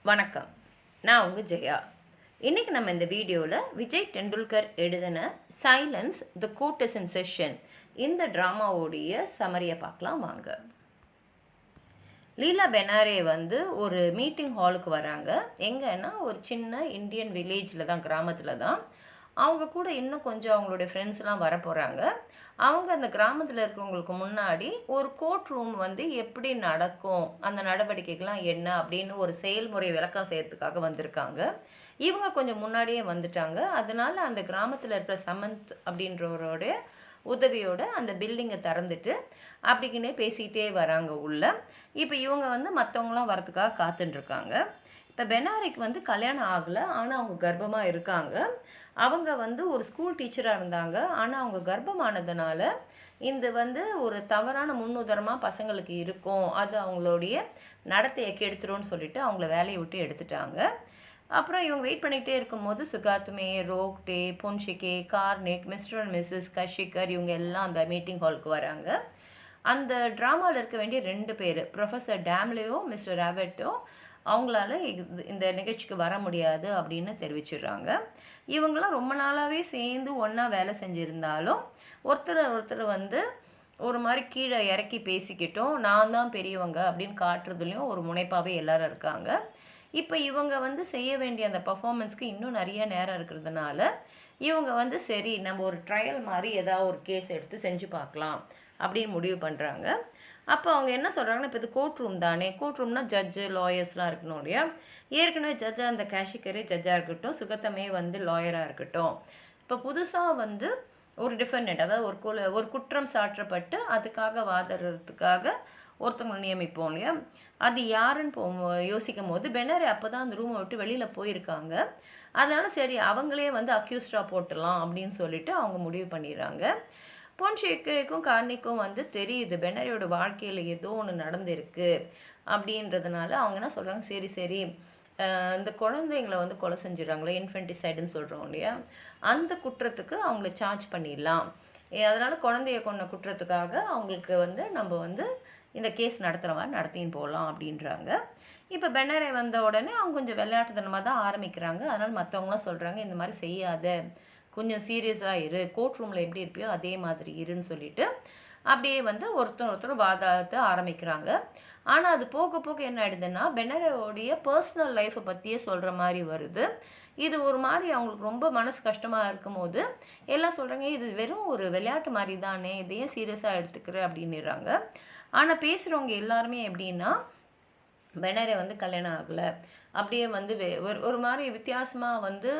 வணக்கம். நான் உங்கள் ஜெயா. இன்றைக்கி நம்ம இந்த வீடியோவில் விஜய் டெண்டுல்கர் எழுதின silence the court is in session இந்த ட்ராமாவோடைய சமரியை பார்க்கலாம் வாங்க. லீலா பெனாரே ஒரு மீட்டிங் ஹாலுக்கு வராங்க. எங்கன்னா ஒரு சின்ன இந்தியன் வில்லேஜில் தான், கிராமத்தில் தான். அவங்க கூட இன்னும் கொஞ்சம் அவங்களுடைய ஃப்ரெண்ட்ஸ்லாம் வர போகிறாங்க. அவங்க அந்த கிராமத்தில் இருக்கிறவங்களுக்கு முன்னாடி ஒரு கோர்ட் ரூம் எப்படி நடக்கும், அந்த நடவடிக்கைகள்லாம் என்ன அப்படின்னு ஒரு செயல்முறை விளக்கம் செய்யறதுக்காக வந்திருக்காங்க. இவங்க கொஞ்சம் முன்னாடியே வந்துட்டாங்க. அதனால் அந்த கிராமத்தில் இருக்கிற சமந்த் அப்படின்றவரோடைய உதவியோட அந்த பில்டிங்கை திறந்துட்டு அப்படின்னே பேசிக்கிட்டே வராங்க உள்ள. இப்போ இவங்க மற்றவங்களாம் வரத்துக்காக காத்துட்டுருக்காங்க. இப்போ பெனாரிக்கு கல்யாணம் ஆகலை, ஆனால் அவங்க கர்ப்பமாக இருக்காங்க. அவங்க ஒரு ஸ்கூல் டீச்சராக இருந்தாங்க. ஆனால் அவங்க கர்ப்பமானதுனால இந்த ஒரு தவறான முன்னுதாரணமாக பசங்களுக்கு இருக்கும், அது அவங்களுடைய நடத்தையை கெடுத்துரும்னு சொல்லிட்டு அவங்கள வேலையை விட்டு எடுத்துட்டாங்க. அப்புறம் இவங்க வெயிட் பண்ணிகிட்டே இருக்கும்போது சுகாத்மே, ரோக்டே, பொன்ஷிகே, கார்னிக், மிஸ்டர் அண்ட் மிஸ்ஸஸ் கஷிகர் இவங்க எல்லாம் அந்த மீட்டிங் ஹாலுக்கு வராங்க. அந்த ட்ராமாவில் இருக்க வேண்டிய 2 பேர், ப்ரொஃபஸர் டேம்லேயோ மிஸ்டர் ராபர்ட்டோ, அவங்களால இந்த நிகழ்ச்சிக்கு வர முடியாது அப்படின்னு தெரிவிச்சிடுறாங்க. இவங்களாம் ரொம்ப நாளாகவே சேர்ந்து ஒன்றா வேலை செஞ்சுருந்தாலும் ஒருத்தர் ஒரு மாதிரி கீழே இறக்கி பேசிக்கிட்டோம், நான் தான் பெரியவங்க அப்படின்னு காட்டுறதுலையும் ஒரு முனைப்பாகவே எல்லாரும் இருக்காங்க. இப்போ இவங்க செய்ய வேண்டிய அந்த பர்ஃபார்மன்ஸ்க்கு இன்னும் நிறைய நேரம் இருக்கிறதுனால இவங்க சரி நம்ம ஒரு ட்ரையல் மாதிரி ஏதாவது ஒரு கேஸ் எடுத்து செஞ்சு பார்க்கலாம் அப்படின்னு முடிவு பண்ணுறாங்க. அப்போ அவங்க என்ன சொல்கிறாங்கன்னா, இப்போ இது கோர்ட் ரூம் தானே, கோர்ட் ரூம்னா ஜட்ஜு லாயர்ஸ்லாம் இருக்கணும் இல்லையா. ஏற்கனவே ஜட்ஜாக அந்த கேஷிக்கரே ஜட்ஜாக இருக்கட்டும், சுகத்தமே லாயராக இருக்கட்டும். இப்போ புதுசாக ஒரு டிஃபெண்டன்ட், அதாவது ஒரு குற்றம் சாற்றப்பட்டு அதுக்காக வாதிடுறதுக்காக ஒருத்தவங்களை நியமிப்போம் இல்லையா. அது யாருன்னு யோசிக்கும் போது பெனாரே அப்போ தான் அந்த ரூமை விட்டு வெளியில் போயிருக்காங்க. அதனால் சரி அவங்களே அக்யூஸ்டாக போட்டுடலாம் அப்படின்னு சொல்லிட்டு அவங்க முடிவு பண்ணிடுறாங்க. பொன்ஷேக்கும் கார்னிக்கும் தெரியுது பெனாரியோட வாழ்க்கையில் ஏதோ ஒன்று நடந்திருக்கு அப்படின்றதுனால அவங்க என்ன சொல்கிறாங்க, சரி இந்த குழந்தைங்களை கொலை செஞ்சிடறாங்களே, இன்ஃபென்டிசைடுன்னு சொல்கிறோம் இல்லையா, அந்த குற்றத்துக்கு அவங்கள சார்ஜ் பண்ணிடலாம். அதனால் குழந்தைய கொண்ட குற்றத்துக்காக அவங்களுக்கு நம்ம இந்த கேஸ் நடத்துகிற மாதிரி நடத்தின்னு போகலாம் அப்படின்றாங்க. இப்போ பெனாரே வந்த உடனே அவங்க கொஞ்சம் விளையாட்டுத்தனமாக தான் ஆரம்பிக்கிறாங்க. அதனால் மற்றவங்களாம் சொல்கிறாங்க, இந்த மாதிரி செய்யாத, கொஞ்சம் சீரியஸாக இரு, கோர்ட் ரூமில் எப்படி இருப்பியோ அதே மாதிரி இருன்னு சொல்லிட்டு அப்படியே ஒருத்தர் வாதாடத்தை ஆரம்பிக்கிறாங்க. ஆனால் அது போக போக என்ன ஆகிடுதுன்னா, பெனாரோடைய பர்சனல் லைஃப்பை பற்றியே சொல்கிற மாதிரி வருது. இது ஒரு மாதிரி அவங்களுக்கு ரொம்ப மனசு கஷ்டமாக இருக்கும்போது எல்லாம் சொல்கிறாங்க, இது வெறும் ஒரு விளையாட்டு மாதிரி தானே, இதையும் சீரியஸாக எடுத்துக்கிற அப்படின்னுறாங்க. ஆனால் பேசுகிறவங்க எல்லாருமே எப்படின்னா, பெனாரே கல்யாணம் ஆகலை, அப்படியே ஒரு மாதிரி வித்தியாசமாக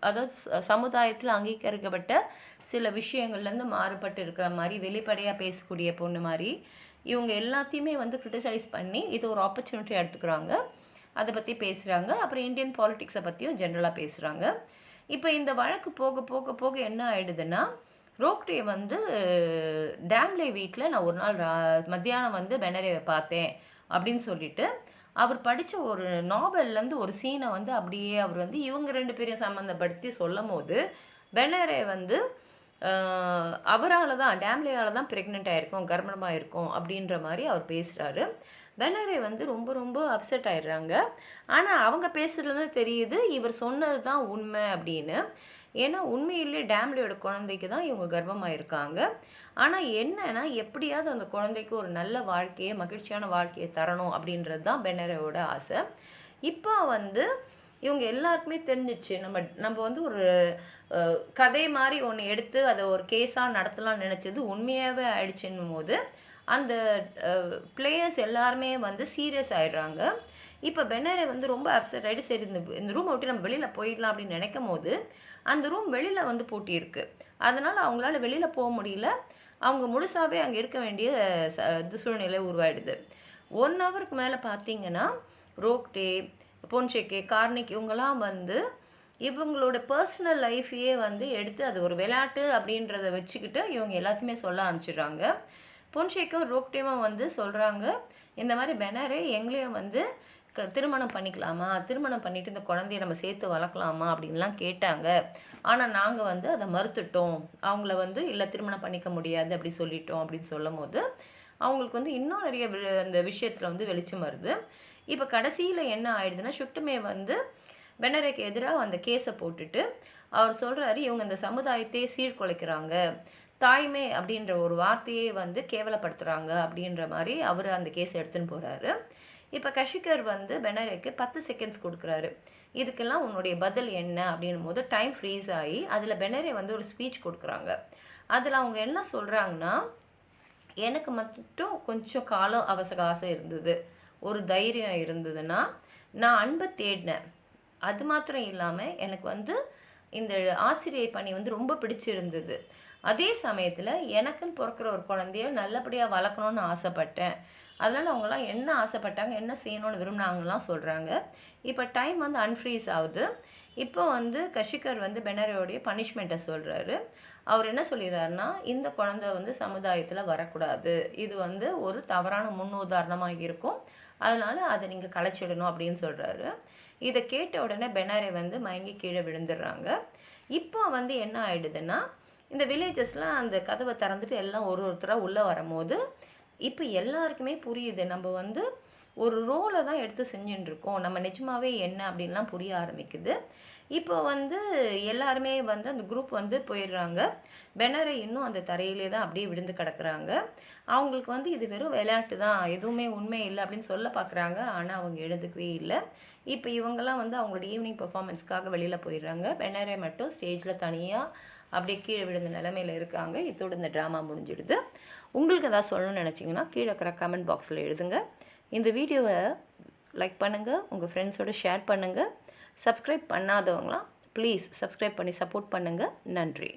அதாவது சமுதாயத்தில் அங்கீகரிக்கப்பட்ட சில விஷயங்கள்லேருந்து மாறுபட்டு இருக்கிற மாதிரி வெளிப்படையாக பேசக்கூடிய பொண்ணு மாதிரி இவங்க எல்லாத்தையுமே கிரிட்டிசைஸ் பண்ணி இது ஒரு ஆப்பர்ச்சுனிட்டி எடுத்துக்கிறாங்க. அதை பற்றி பேசுகிறாங்க. அப்புறம் இந்தியன் பாலிட்டிக்ஸை பற்றியும் ஜென்ரலாக பேசுகிறாங்க. இப்போ இந்த வழக்கு போக போக போக என்ன ஆகிடுதுன்னா, ரோக்டே டேம்லே வீட்டில் நான் ஒரு நாள் மத்தியானம் பெனாரேவை பார்த்தேன் அப்படின்னு சொல்லிட்டு அவர் படித்த ஒரு நாவல்லேருந்து ஒரு சீனை அப்படியே அவர் இவங்க 2 பேரையும் சம்மந்தப்படுத்தி சொல்லும் போது பெனாரே அவரால் தான், டேம்லேயால் தான் ப்ரெக்னென்ட் ஆகிருக்கும், கர்ப்பமாக இருக்கும் அப்படின்ற மாதிரி அவர் பேசுகிறாரு. பெனாரே ரொம்ப ரொம்ப அப்செட் ஆயிடுறாங்க. ஆனால் அவங்க பேசுகிறது தெரியுது இவர் சொன்னது தான் உண்மை அப்படின்னு. ஏன்னா உண்மையிலே டேம்லேயோட குழந்தைக்கு தான் இவங்க கர்ப்பமாக இருக்காங்க. ஆனால் என்னன்னா, எப்படியாவது அந்த குழந்தைக்கு ஒரு நல்ல வாழ்க்கையை, மகிழ்ச்சியான வாழ்க்கையை தரணும் அப்படின்றது தான் பெனாரோட ஆசை. இப்போ இவங்க எல்லாருக்குமே தெரிஞ்சிச்சு, நம்ம ஒரு கதை மாதிரி ஒன்று எடுத்து அதை ஒரு கேஸாக நடத்தலாம்னு நினச்சது உண்மையாகவே ஆயிடுச்சுன்னும் போது அந்த பிளேயர்ஸ் எல்லாருமே சீரியஸ் ஆகிடுறாங்க. இப்போ பெனாரே ரொம்ப அப்செட் ஆகிட்டு, சரி இந்த ரூமை விட்டு நம்ம வெளியில் போயிடலாம் அப்படின்னு நினைக்கும் போது அந்த ரூம் வெளியில் பூட்டியிருக்கு. அதனால் அவங்களால வெளியில் போக முடியல. அவங்க முழுசாகவே அங்கே இருக்க வேண்டிய சூழ்நிலை உருவாயிடுது. 1 ஹவருக்கு மேலே பார்த்தீங்கன்னா ரோக்டே, பொன்ஷேகே, கார்னிக் இவங்கெல்லாம் இவங்களோட பர்சனல் லைஃபையே எடுத்து அது ஒரு விளையாட்டு அப்படின்றத வச்சுக்கிட்டு இவங்க எல்லாத்தையுமே சொல்ல ஆரம்பிச்சிடுறாங்க. பொன்ஷேக்கும் ரோக்டேவும் சொல்கிறாங்க, இந்த மாதிரி பெனாரே எங்களையும் திருமணம் பண்ணிக்கலாமா, திருமணம் பண்ணிவிட்டு இந்த குழந்தைய நம்ம சேர்த்து வளர்க்கலாமா அப்படின்லாம் கேட்டாங்க. ஆனால் நாங்கள் அதை மறுத்துட்டோம், அவங்கள இல்லை திருமணம் பண்ணிக்க முடியாது அப்படி சொல்லிட்டோம் அப்படின்னு சொல்லும் போது அவங்களுக்கு இன்னும் நிறைய அந்த விஷயத்தில் வெளிச்சம் வருது. இப்போ கடைசியில் என்ன ஆயிடுதுன்னா சுக்டமே வந்து பெனரேக்கு எதிராக அந்த கேஸை போட்டுட்டு அவர் சொல்கிறாரு, இவங்க இந்த சமுதாயத்தையே சீர்குலைக்கிறாங்க, தாய்மை அப்படின்ற ஒரு வார்த்தையே வந்து கேவலப்படுத்துகிறாங்க அப்படின்ற மாதிரி அவர் அந்த கேஸ் எடுத்துன்னு போகிறாரு. இப்போ கஷிகர் வந்து பெனரேக்கு 10 செகண்ட்ஸ் கொடுக்குறாரு. இதுக்கெல்லாம் உன்னுடைய பதில் என்ன அப்படின்னும் போது டைம் ஃப்ரீஸ் ஆகி அதில் பெனரே வந்து ஒரு ஸ்பீச் கொடுக்குறாங்க. அதில் அவங்க என்ன சொல்கிறாங்கன்னா, எனக்கு மட்டும் கொஞ்சம் காலம் அவகாசம் இருந்தது, ஒரு தைரியம் இருந்ததுன்னா நான் அன்பை தேடினேன். அது மாத்திரம் இல்லாமல் எனக்கு வந்து இந்த ஆசிரியை பணி வந்து ரொம்ப பிடிச்சிருந்தது. அதே சமயத்தில் எனக்குன்னு பிறக்கிற ஒரு குழந்தைய நல்லபடியாக வளர்க்கணுன்னு ஆசைப்பட்டேன். அதனால் அவங்களாம் என்ன ஆசைப்பட்டாங்க, என்ன செய்யணும்னு விரும்பினாங்கலாம் சொல்கிறாங்க. இப்போ டைம் வந்து அன்ஃப்ரீஸ் ஆகுது. இப்போ வந்து கஷிகர் வந்து பெனரேயோடைய பனிஷ்மெண்ட்டை சொல்கிறாரு. அவர் என்ன சொல்லிடுறாருன்னா, இந்த குழந்தை வந்து சமுதாயத்தில் வரக்கூடாது, இது வந்து ஒரு தவறான முன்னுதாரணமாக இருக்கும், அதனால் அதை நீங்கள் கலைச்சிடணும் அப்படின்னு சொல்கிறாரு. இதை கேட்ட உடனே பெனரே வந்து மயங்கி கீழே விழுந்துடுறாங்க. இப்போ வந்து என்ன ஆகிடுதுன்னா, இந்த வில்லேஜஸ்லாம் அந்த கதவை திறந்துட்டு எல்லாம் ஒருத்தராக உள்ளே வரும்போது இப்போ எல்லாருக்குமே புரியுது, நம்ம வந்து ஒரு ரோலை தான் எடுத்து செஞ்சுட்டுருக்கோம், நம்ம நிஜமாகவே என்ன அப்படின்லாம் புரிய ஆரம்பிக்குது. இப்போ வந்து எல்லாருமே வந்து அந்த குரூப் வந்து போயிடுறாங்க. பெனரே இன்னும் அந்த தரையிலே தான் அப்படியே விழுந்து கிடக்குறாங்க. அவங்களுக்கு வந்து இது வெறும் விளையாட்டு தான், எதுவுமே உண்மை இல்லை அப்படின்னு சொல்ல பார்க்குறாங்க. ஆனால் அவங்க எழுதுக்கவே இல்லை. இப்போ இவங்கெல்லாம் வந்து அவங்களோட ஈவினிங் பெர்ஃபார்மன்ஸ்க்காக வெளியில் போயிடுறாங்க. பெனரே மட்டும் ஸ்டேஜில் தனியாக அப்படியே கீழே விழுந்த நிலைமையில் இருக்காங்க. இதோடு இந்த ட்ராமா முடிஞ்சிடுது. உங்களுக்கு எதாவது சொல்லணும்னு நினச்சிங்கன்னா கீழே இருக்கிற கமெண்ட் பாக்ஸில் எழுதுங்க. இந்த வீடியோவை லைக் பண்ணுங்கள், உங்கள் ஃப்ரெண்ட்ஸோடு ஷேர் பண்ணுங்கள். சப்ஸ்கிரைப் பண்ணாதவங்களாம் ப்ளீஸ் சப்ஸ்கிரைப் பண்ணி சப்போர்ட் பண்ணுங்கள். நன்றி.